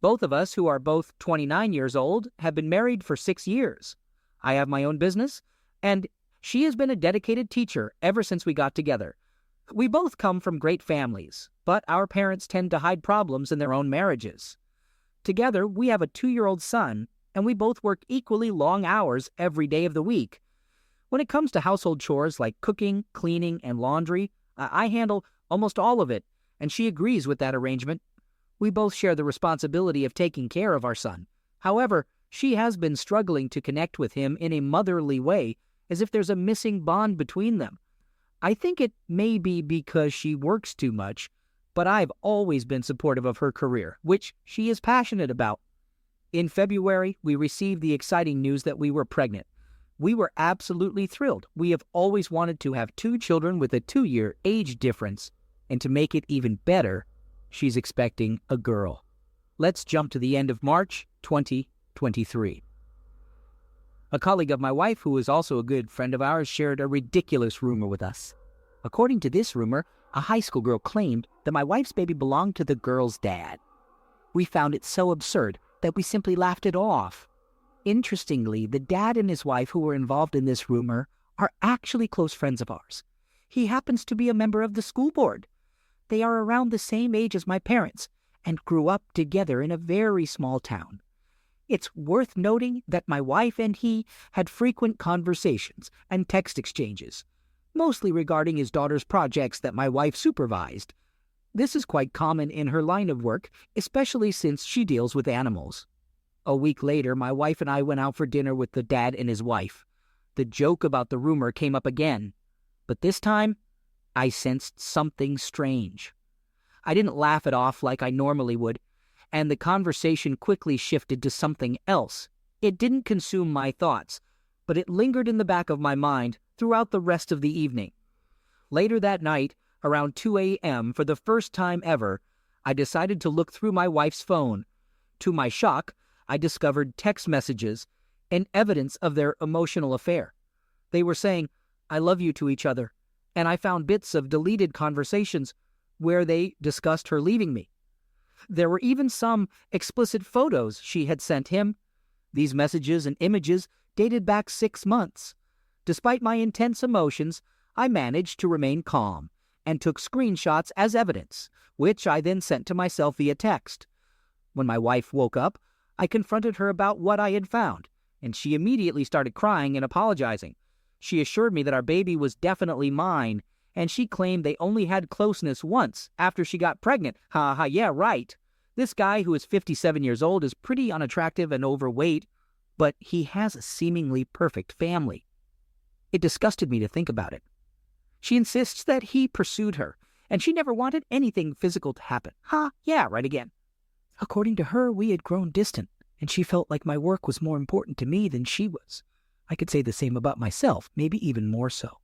Both of us, who are both 29 years old, have been married for 6 years. I have my own business, and she has been a dedicated teacher ever since we got together. We both come from great families, but our parents tend to hide problems in their own marriages. Together, we have a 2-year-old son, and we both work equally long hours every day of the week. When it comes to household chores like cooking, cleaning, and laundry, I handle almost all of it, and she agrees with that arrangement. We both share the responsibility of taking care of our son. However, she has been struggling to connect with him in a motherly way, as if there's a missing bond between them. I think it may be because she works too much, but I've always been supportive of her career, which she is passionate about. In February, we received the exciting news that we were pregnant. We were absolutely thrilled. We have always wanted to have 2 children with a 2-year age difference, and to make it even better, she's expecting a girl. Let's jump to the end of March 2023. A colleague of my wife, who is also a good friend of ours, shared a ridiculous rumor with us. According to this rumor, a high school girl claimed that my wife's baby belonged to the girl's dad. We found it so absurd that we simply laughed it off. Interestingly, the dad and his wife who were involved in this rumor are actually close friends of ours. He happens to be a member of the school board. They are around the same age as my parents and grew up together in a very small town. It's worth noting that my wife and he had frequent conversations and text exchanges, mostly regarding his daughter's projects that my wife supervised. This is quite common in her line of work, especially since she deals with animals. A week later, my wife and I went out for dinner with the dad and his wife. The joke about the rumor came up again, but this time, I sensed something strange. I didn't laugh it off like I normally would, and the conversation quickly shifted to something else. It didn't consume my thoughts, but it lingered in the back of my mind throughout the rest of the evening. Later that night, around 2 a.m., for the first time ever, I decided to look through my wife's phone. To my shock, I discovered text messages and evidence of their emotional affair. They were saying, "I love you" to each other, and I found bits of deleted conversations where they discussed her leaving me. There were even some explicit photos she had sent him. These messages and images dated back 6 months. Despite my intense emotions, I managed to remain calm and took screenshots as evidence, which I then sent to myself via text. When my wife woke up, I confronted her about what I had found, and she immediately started crying and apologizing. She assured me that our baby was definitely mine, and she claimed they only had closeness once after she got pregnant. Yeah, right. This guy, who is 57 years old, is pretty unattractive and overweight, but he has a seemingly perfect family. It disgusted me to think about it. She insists that he pursued her, and she never wanted anything physical to happen. Yeah, right again. According to her, we had grown distant, and she felt like my work was more important to me than she was. I could say the same about myself, maybe even more so.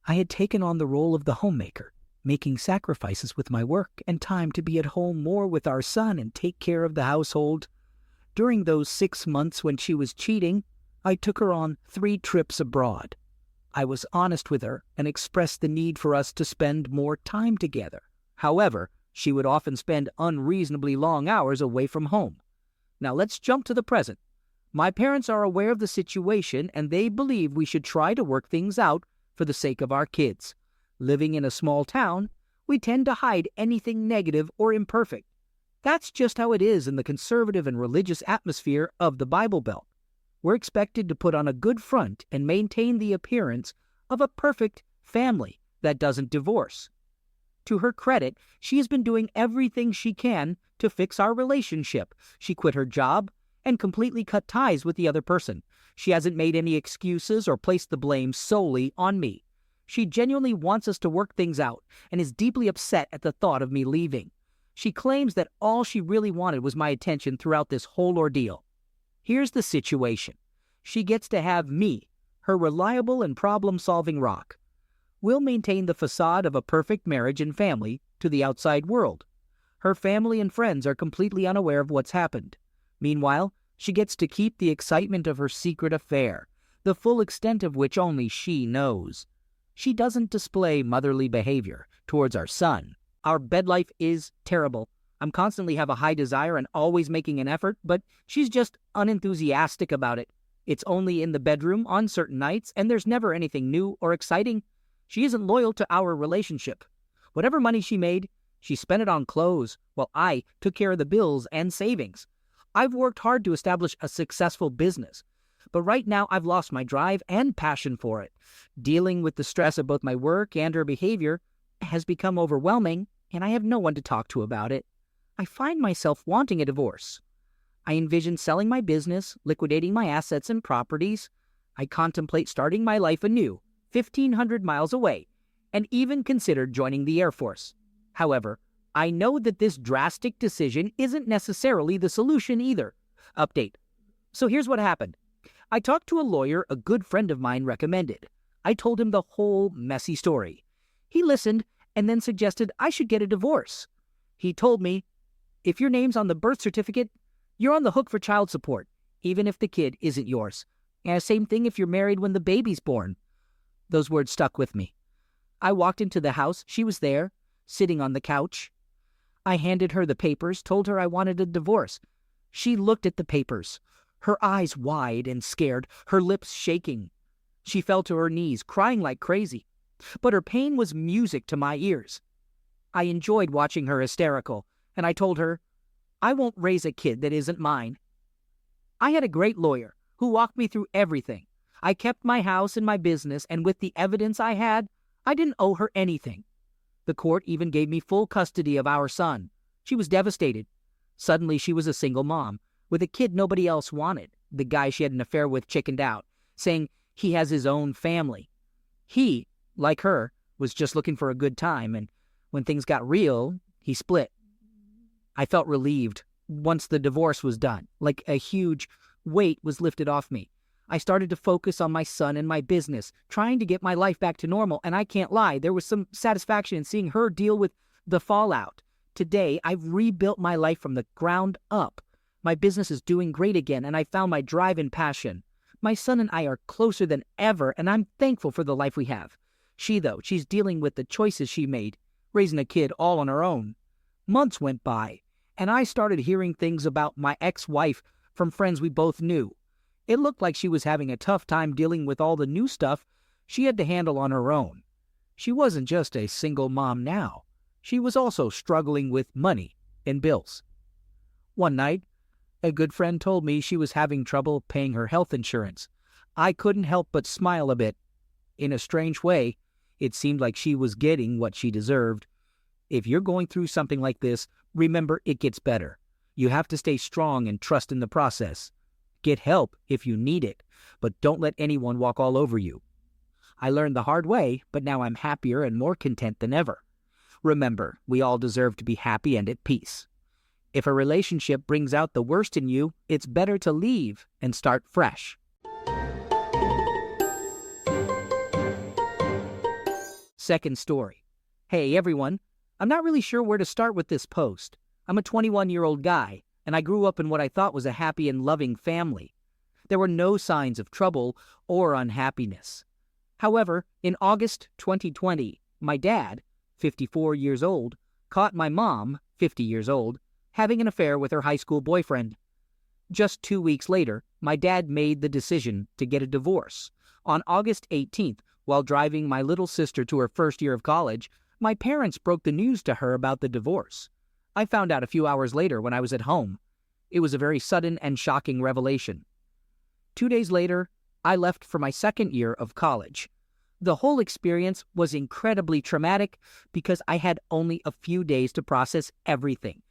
I had taken on the role of the homemaker, making sacrifices with my work and time to be at home more with our son and take care of the household. During those 6 months when she was cheating, I took her on 3 trips abroad. I was honest with her and expressed the need for us to spend more time together. However, she would often spend unreasonably long hours away from home. Now let's jump to the present. My parents are aware of the situation, and they believe we should try to work things out for the sake of our kids. Living in a small town, we tend to hide anything negative or imperfect. That's just how it is in the conservative and religious atmosphere of the Bible Belt. We're expected to put on a good front and maintain the appearance of a perfect family that doesn't divorce. To her credit, she has been doing everything she can to fix our relationship. She quit her job and completely cut ties with the other person. She hasn't made any excuses or placed the blame solely on me. She genuinely wants us to work things out and is deeply upset at the thought of me leaving. She claims that all she really wanted was my attention throughout this whole ordeal. Here's the situation. She gets to have me, her reliable and problem-solving rock. We'll maintain the facade of a perfect marriage and family to the outside world. Her family and friends are completely unaware of what's happened. Meanwhile, she gets to keep the excitement of her secret affair, the full extent of which only she knows. She doesn't display motherly behavior towards our son. Our bed life is terrible. I'm constantly have a high desire and always making an effort, but she's just unenthusiastic about it. It's only in the bedroom on certain nights, and there's never anything new or exciting. She isn't loyal to our relationship. Whatever money she made, she spent it on clothes, while I took care of the bills and savings. I've worked hard to establish a successful business, but right now I've lost my drive and passion for it. Dealing with the stress of both my work and her behavior has become overwhelming, and I have no one to talk to about it. I find myself wanting a divorce. I envision selling my business, liquidating my assets and properties. I contemplate starting my life anew, 1,500 miles away, and even considered joining the Air Force. However, I know that this drastic decision isn't necessarily the solution either. Update. So here's what happened. I talked to a lawyer a good friend of mine recommended. I told him the whole messy story. He listened and then suggested I should get a divorce. He told me, if your name's on the birth certificate, you're on the hook for child support, even if the kid isn't yours. And same thing if you're married when the baby's born. Those words stuck with me. I walked into the house. She was there, sitting on the couch. I handed her the papers, told her I wanted a divorce. She looked at the papers, her eyes wide and scared, her lips shaking. She fell to her knees, crying like crazy. But her pain was music to my ears. I enjoyed watching her hysterical, and I told her, I won't raise a kid that isn't mine. I had a great lawyer who walked me through everything. I kept my house and my business, and with the evidence I had, I didn't owe her anything. The court even gave me full custody of our son. She was devastated. Suddenly she was a single mom, with a kid nobody else wanted. The guy she had an affair with chickened out, saying he has his own family. He, like her, was just looking for a good time, and when things got real, he split. I felt relieved once the divorce was done, like a huge weight was lifted off me. I started to focus on my son and my business, trying to get my life back to normal, and I can't lie, there was some satisfaction in seeing her deal with the fallout. Today, I've rebuilt my life from the ground up. My business is doing great again, and I found my drive and passion. My son and I are closer than ever, and I'm thankful for the life we have. She, though, she's dealing with the choices she made, raising a kid all on her own. Months went by, and I started hearing things about my ex-wife from friends we both knew. It looked like she was having a tough time dealing with all the new stuff she had to handle on her own. She wasn't just a single mom now. She was also struggling with money and bills. One night, a good friend told me she was having trouble paying her health insurance. I couldn't help but smile a bit. In a strange way, it seemed like she was getting what she deserved. If you're going through something like this, remember it gets better. You have to stay strong and trust in the process. Get help if you need it, but don't let anyone walk all over you. I learned the hard way, but now I'm happier and more content than ever. Remember, we all deserve to be happy and at peace. If a relationship brings out the worst in you, it's better to leave and start fresh. Second story. Hey everyone, I'm not really sure where to start with this post. I'm a 21-year-old guy, and I grew up in what I thought was a happy and loving family. There were no signs of trouble or unhappiness. However, in August 2020, my dad, 54 years old, caught my mom, 50 years old, having an affair with her high school boyfriend. Just 2 weeks later, my dad made the decision to get a divorce. On August 18th, while driving my little sister to her first year of college, my parents broke the news to her about the divorce. I found out a few hours later when I was at home. It was a very sudden and shocking revelation. 2 days later, I left for my second year of college. The whole experience was incredibly traumatic because I had only a few days to process everything.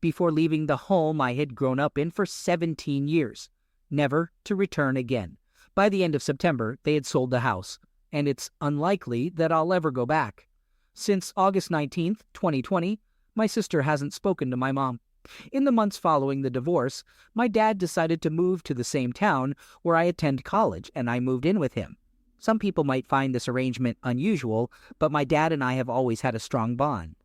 Before leaving the home I had grown up in for 17 years, never to return again. By the end of September, they had sold the house, and it's unlikely that I'll ever go back. Since August 19th, 2020, my sister hasn't spoken to my mom. In the months following the divorce, my dad decided to move to the same town where I attend college, and I moved in with him. Some people might find this arrangement unusual, but my dad and I have always had a strong bond.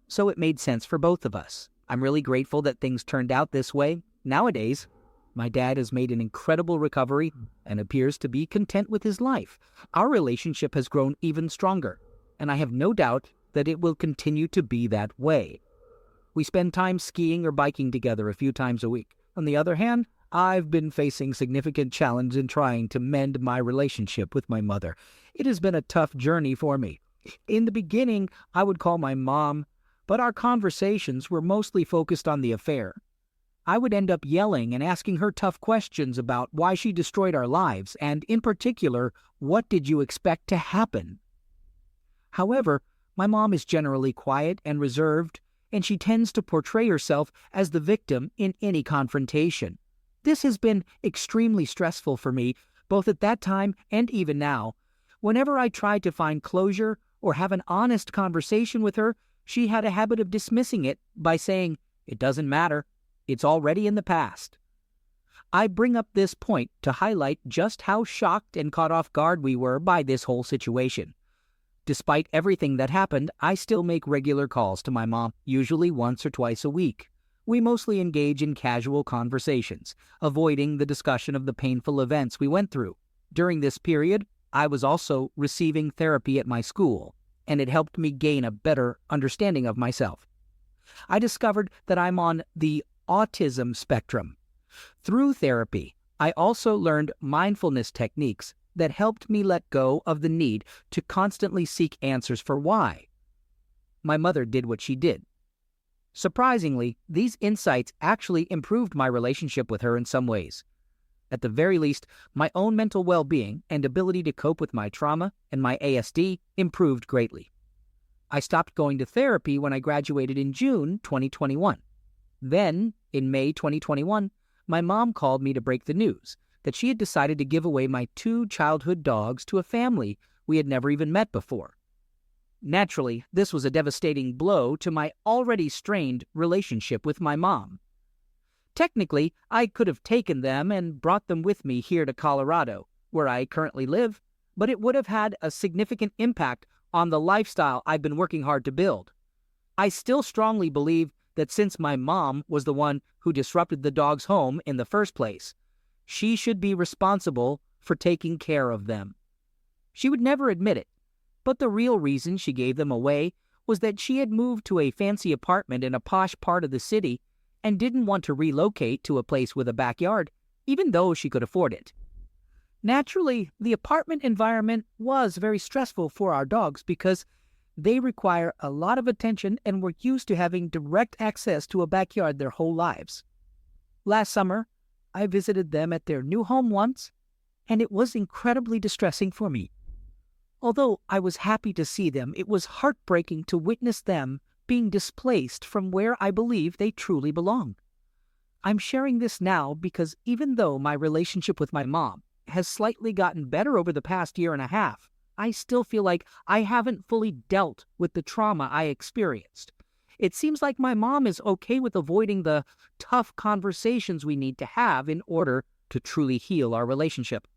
So it made sense for both of us. I'm really grateful that things turned out this way. Nowadays, my dad has made an incredible recovery and appears to be content with his life. Our relationship has grown even stronger, and I have no doubt that it will continue to be that way. We spend time skiing or biking together a few times a week. On the other hand, I've been facing significant challenge in trying to mend my relationship with my mother. It has been a tough journey for me. In the beginning, I would call my mom, but our conversations were mostly focused on the affair. I would end up yelling and asking her tough questions about why she destroyed our lives, and in particular, what did you expect to happen? However, my mom is generally quiet and reserved, and she tends to portray herself as the victim in any confrontation. This has been extremely stressful for me, both at that time and even now. Whenever I tried to find closure or have an honest conversation with her, she had a habit of dismissing it by saying, "It doesn't matter. It's already in the past." I bring up this point to highlight just how shocked and caught off guard we were by this whole situation. Despite everything that happened, I still make regular calls to my mom, usually once or twice a week. We mostly engage in casual conversations, avoiding the discussion of the painful events we went through. During this period, I was also receiving therapy at my school, and it helped me gain a better understanding of myself. I discovered that I'm on the autism spectrum. Through therapy, I also learned mindfulness techniques that helped me let go of the need to constantly seek answers for why my mother did what she did. Surprisingly, these insights actually improved my relationship with her in some ways. At the very least, my own mental well-being and ability to cope with my trauma and my ASD improved greatly. I stopped going to therapy when I graduated in June 2021. Then, in May 2021, my mom called me to break the news that she had decided to give away my 2 childhood dogs to a family we had never even met before. Naturally, this was a devastating blow to my already strained relationship with my mom. Technically, I could have taken them and brought them with me here to Colorado, where I currently live, but it would have had a significant impact on the lifestyle I've been working hard to build. I still strongly believe that since my mom was the one who disrupted the dog's home in the first place, she should be responsible for taking care of them. She would never admit it, but the real reason she gave them away was that she had moved to a fancy apartment in a posh part of the city and didn't want to relocate to a place with a backyard, even though she could afford it. Naturally, the apartment environment was very stressful for our dogs because they require a lot of attention and were used to having direct access to a backyard their whole lives. Last summer, I visited them at their new home once, and it was incredibly distressing for me. Although I was happy to see them, it was heartbreaking to witness them being displaced from where I believe they truly belong. I'm sharing this now because even though my relationship with my mom has slightly gotten better over the past year and a half, I still feel like I haven't fully dealt with the trauma I experienced. It seems like my mom is okay with avoiding the tough conversations we need to have in order to truly heal our relationship.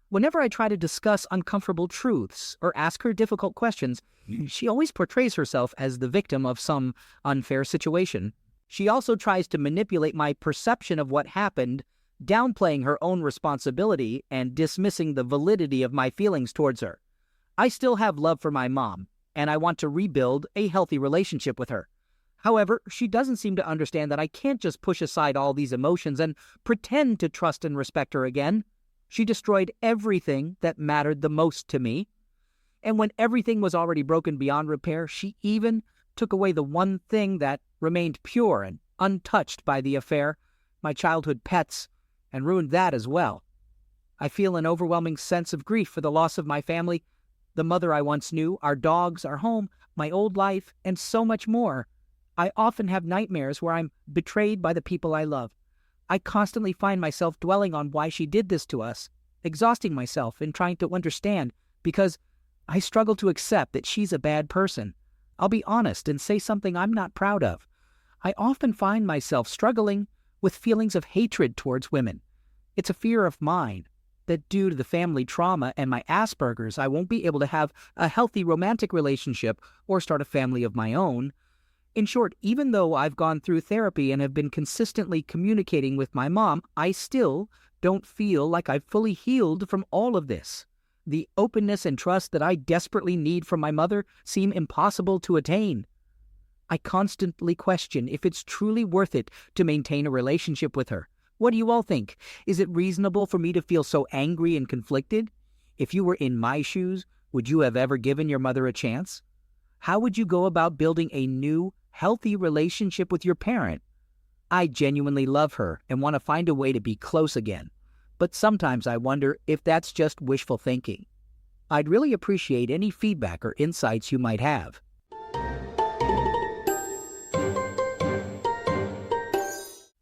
Whenever I try to discuss uncomfortable truths or ask her difficult questions, she always portrays herself as the victim of some unfair situation. She also tries to manipulate my perception of what happened, downplaying her own responsibility and dismissing the validity of my feelings towards her. I still have love for my mom, and I want to rebuild a healthy relationship with her. However, she doesn't seem to understand that I can't just push aside all these emotions and pretend to trust and respect her again. She destroyed everything that mattered the most to me. And when everything was already broken beyond repair, she even took away the one thing that remained pure and untouched by the affair, my childhood pets, and ruined that as well. I feel an overwhelming sense of grief for the loss of my family, the mother I once knew, our dogs, our home, my old life, and so much more. I often have nightmares where I'm betrayed by the people I love. I constantly find myself dwelling on why she did this to us, exhausting myself in trying to understand, because I struggle to accept that she's a bad person. I'll be honest and say something I'm not proud of. I often find myself struggling with feelings of hatred towards women. It's a fear of mine that due to the family trauma and my Asperger's, I won't be able to have a healthy romantic relationship or start a family of my own. In short, even though I've gone through therapy and have been consistently communicating with my mom, I still don't feel like I've fully healed from all of this. The openness and trust that I desperately need from my mother seem impossible to attain. I constantly question if it's truly worth it to maintain a relationship with her. What do you all think? Is it reasonable for me to feel so angry and conflicted? If you were in my shoes, would you have ever given your mother a chance? How would you go about building a new, healthy relationship with your parent? I genuinely love her and want to find a way to be close again. But sometimes I wonder if that's just wishful thinking. I'd really appreciate any feedback or insights you might have.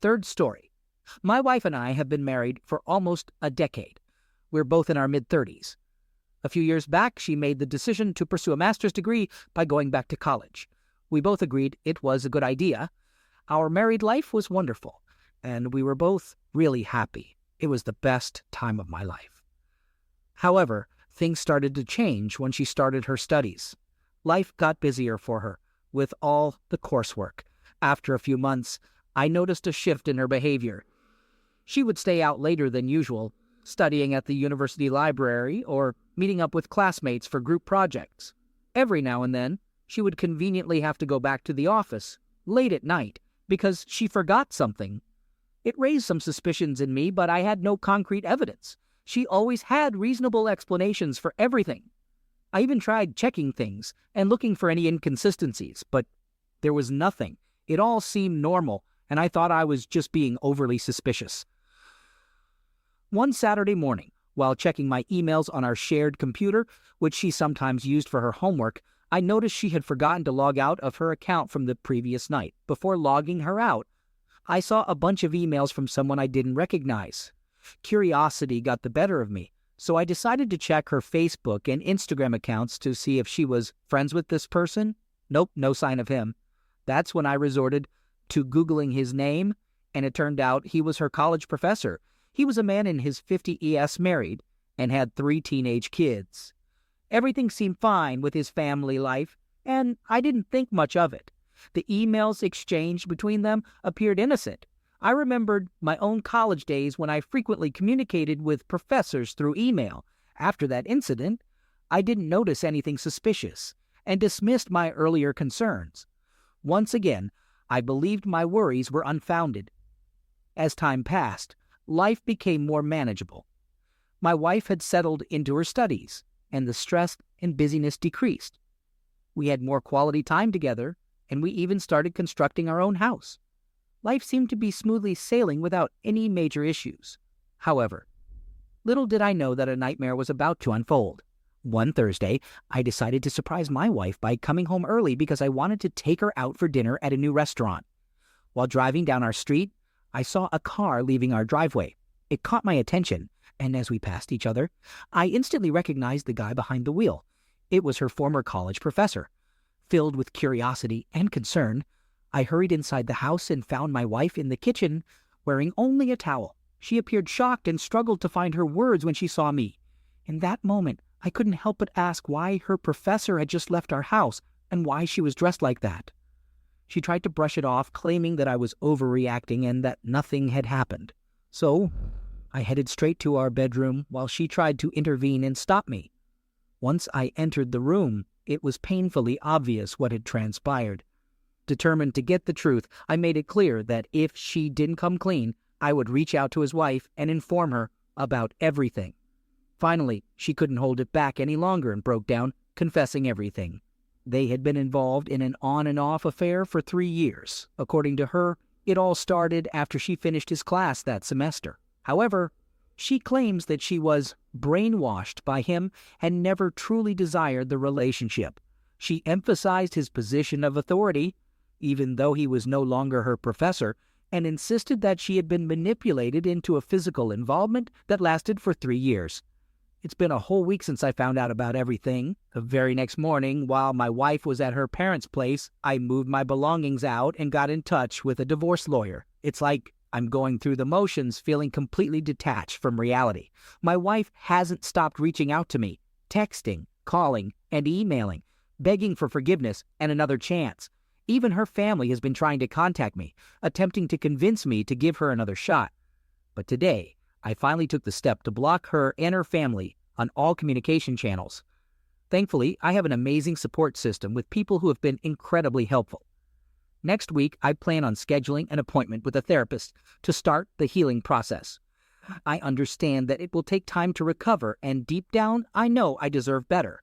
Third story. My wife and I have been married for almost a decade. We're both in our mid-30s. A few years back, she made the decision to pursue a master's degree by going back to college. We both agreed it was a good idea. Our married life was wonderful, and we were both really happy. It was the best time of my life. However, things started to change when she started her studies. Life got busier for her, with all the coursework. After a few months, I noticed a shift in her behavior. She would stay out later than usual, studying at the university library or meeting up with classmates for group projects. Every now and then, she would conveniently have to go back to the office late at night because she forgot something. It raised some suspicions in me, but I had no concrete evidence. She always had reasonable explanations for everything. I even tried checking things and looking for any inconsistencies, but there was nothing. It all seemed normal, and I thought I was just being overly suspicious. One Saturday morning, while checking my emails on our shared computer, which she sometimes used for her homework, I noticed she had forgotten to log out of her account from the previous night. Before logging her out, I saw a bunch of emails from someone I didn't recognize. Curiosity got the better of me, so I decided to check her Facebook and Instagram accounts to see if she was friends with this person. Nope, no sign of him. That's when I resorted to Googling his name, and it turned out he was her college professor. He was a man in his 50s, married, and had 3 teenage kids. Everything seemed fine with his family life, and I didn't think much of it. The emails exchanged between them appeared innocent. I remembered my own college days when I frequently communicated with professors through email. After that incident, I didn't notice anything suspicious and dismissed my earlier concerns. Once again, I believed my worries were unfounded. As time passed, life became more manageable. My wife had settled into her studies, and the stress and busyness decreased. We had more quality time together, and we even started constructing our own house. Life seemed to be smoothly sailing without any major issues. However, little did I know that a nightmare was about to unfold. One Thursday, I decided to surprise my wife by coming home early because I wanted to take her out for dinner at a new restaurant. While driving down our street, I saw a car leaving our driveway. It caught my attention, and as we passed each other, I instantly recognized the guy behind the wheel. It was her former college professor. Filled with curiosity and concern, I hurried inside the house and found my wife in the kitchen, wearing only a towel. She appeared shocked and struggled to find her words when she saw me. In that moment, I couldn't help but ask why her professor had just left our house and why she was dressed like that. She tried to brush it off, claiming that I was overreacting and that nothing had happened. So I headed straight to our bedroom while she tried to intervene and stop me. Once I entered the room, it was painfully obvious what had transpired. Determined to get the truth, I made it clear that if she didn't come clean, I would reach out to his wife and inform her about everything. Finally, she couldn't hold it back any longer and broke down, confessing everything. They had been involved in an on-and-off affair for 3 years. According to her, it all started after she finished his class that semester. However, she claims that she was brainwashed by him and never truly desired the relationship. She emphasized his position of authority, even though he was no longer her professor, and insisted that she had been manipulated into a physical involvement that lasted for 3 years. It's been a whole week since I found out about everything. The very next morning, while my wife was at her parents' place, I moved my belongings out and got in touch with a divorce lawyer. It's like I'm going through the motions, feeling completely detached from reality. My wife hasn't stopped reaching out to me, texting, calling, and emailing, begging for forgiveness and another chance. Even her family has been trying to contact me, attempting to convince me to give her another shot. But today, I finally took the step to block her and her family on all communication channels. Thankfully, I have an amazing support system with people who have been incredibly helpful. Next week, I plan on scheduling an appointment with a therapist to start the healing process. I understand that it will take time to recover, and deep down, I know I deserve better.